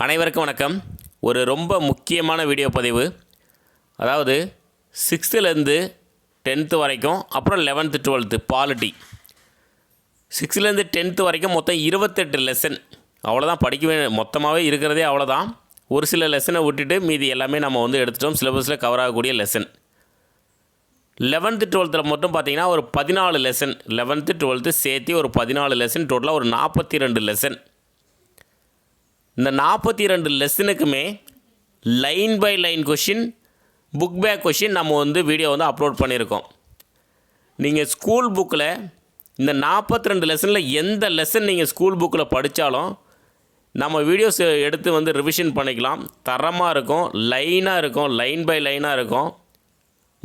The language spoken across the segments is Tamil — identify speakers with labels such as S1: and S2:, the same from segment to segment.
S1: அனைவருக்கும் வணக்கம். ஒரு ரொம்ப முக்கியமான வீடியோ பதிவு. அதாவது 6லேருந்து 10th வரைக்கும், அப்புறம் 11th 12th பாலிட்டி. 6லேருந்து 10th வரைக்கும் மொத்தம் 28 லெசன். அவ்வளோதான் படிக்கவே, மொத்தமாகவே இருக்கிறதே அவ்வளோதான். ஒரு சில லெசனை விட்டுட்டு மீதி எல்லாமே நம்ம எடுத்துட்டோம். சிலபஸில் கவர் ஆகக்கூடிய லெசன். 11th 12th மட்டும் பார்த்திங்கன்னா ஒரு 14 லெசன். 11th 12th சேர்த்து ஒரு 14 லெசன், டோட்டலாக ஒரு 42 லெசன். இந்த 42 லெசனுக்குமே line by line question, book back question நம்ம வீடியோ அப்லோட் பண்ணியிருக்கோம். நீங்கள் ஸ்கூல் புக்கில் இந்த 42 லெசனில் எந்த லெசன் நீங்கள் ஸ்கூல் புக்கில் படித்தாலும் நம்ம வீடியோஸ் எடுத்து ரிவிஷன் பண்ணிக்கலாம். தரமாக இருக்கும், லைனாக இருக்கும், லைன் பை லைனாக இருக்கும்.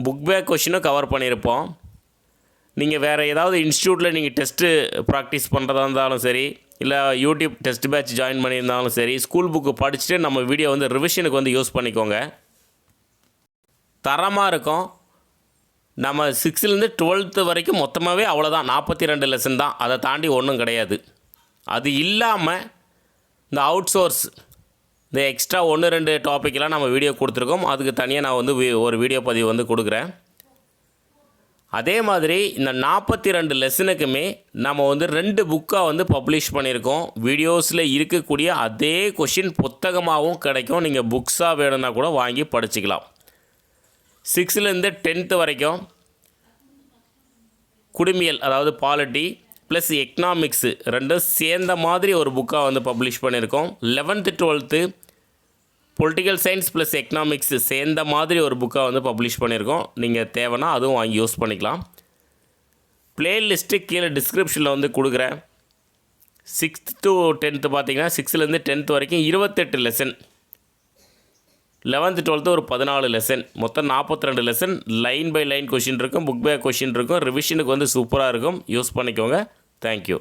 S1: புக் பேக் கொஷினும் கவர் பண்ணியிருப்போம். நீங்கள் வேறு ஏதாவது இன்ஸ்டியூட்டில் நீங்கள் டெஸ்ட்டு ப்ராக்டிஸ் பண்ணுறதா இருந்தாலும் சரி, இல்லை யூடியூப் டெஸ்ட் பேட்ச் ஜாயின் பண்ணியிருந்தாலும் சரி, ஸ்கூல் புக்கு படிச்சுட்டு நம்ம வீடியோ ரிவிஷனுக்கு யூஸ் பண்ணிக்கோங்க. தரமாக இருக்கும். நம்ம 6லேருந்து 12th வரைக்கும் மொத்தமாகவே அவ்வளோதான், 42 லெசன் தான். அதை தாண்டி ஒன்றும் கிடையாது. அது இல்லாமல் இந்த அவுட் சோர்ஸ், இந்த எக்ஸ்ட்ரா 1-2 டாப்பிக்கெலாம் நம்ம வீடியோ கொடுத்துருக்கோம். அதுக்கு தனியாக நான் ஒரு வீடியோ பதிவு கொடுக்குறேன். அதே மாதிரி இந்த 42 லெசனுக்குமே நம்ம 2 புக்காக பப்ளிஷ் பண்ணியிருக்கோம். வீடியோஸில் இருக்கக்கூடிய அதே கொஷின் புத்தகமாகவும் கிடைக்கும். நீங்கள் புக்ஸாக வேணும்னா கூட வாங்கி படிச்சுக்கலாம். 6லேருந்து 10th வரைக்கும் குடிமியல், அதாவது பாலிட்டி ப்ளஸ் எக்கனாமிக்ஸு ரெண்டும் சேர்ந்த மாதிரி ஒரு புக்காக பப்ளிஷ் பண்ணியிருக்கோம். 11th 12th political science plus economics சேர்ந்த மாதிரி ஒரு புக்காக பப்ளிஷ் பண்ணியிருக்கோம். நீங்கள் தேவைன்னா அதுவும் வாங்கி யூஸ் பண்ணிக்கலாம். ப்ளேலிஸ்ட்டு கீழே டிஸ்கிரிப்ஷனில் கொடுக்குறேன். 6th to 10th பார்த்திங்கன்னா 6லேருந்து 10th வரைக்கும் 28 லெசன். 11th 12th ஒரு 14 லெசன். மொத்தம் 42 lesson. Line by line question இருக்கும், புக் பேக் கொஷின் இருக்கும். ரிவிஷனுக்கு சூப்பராக இருக்கும். யூஸ் பண்ணிக்கோங்க. தேங்க்யூ.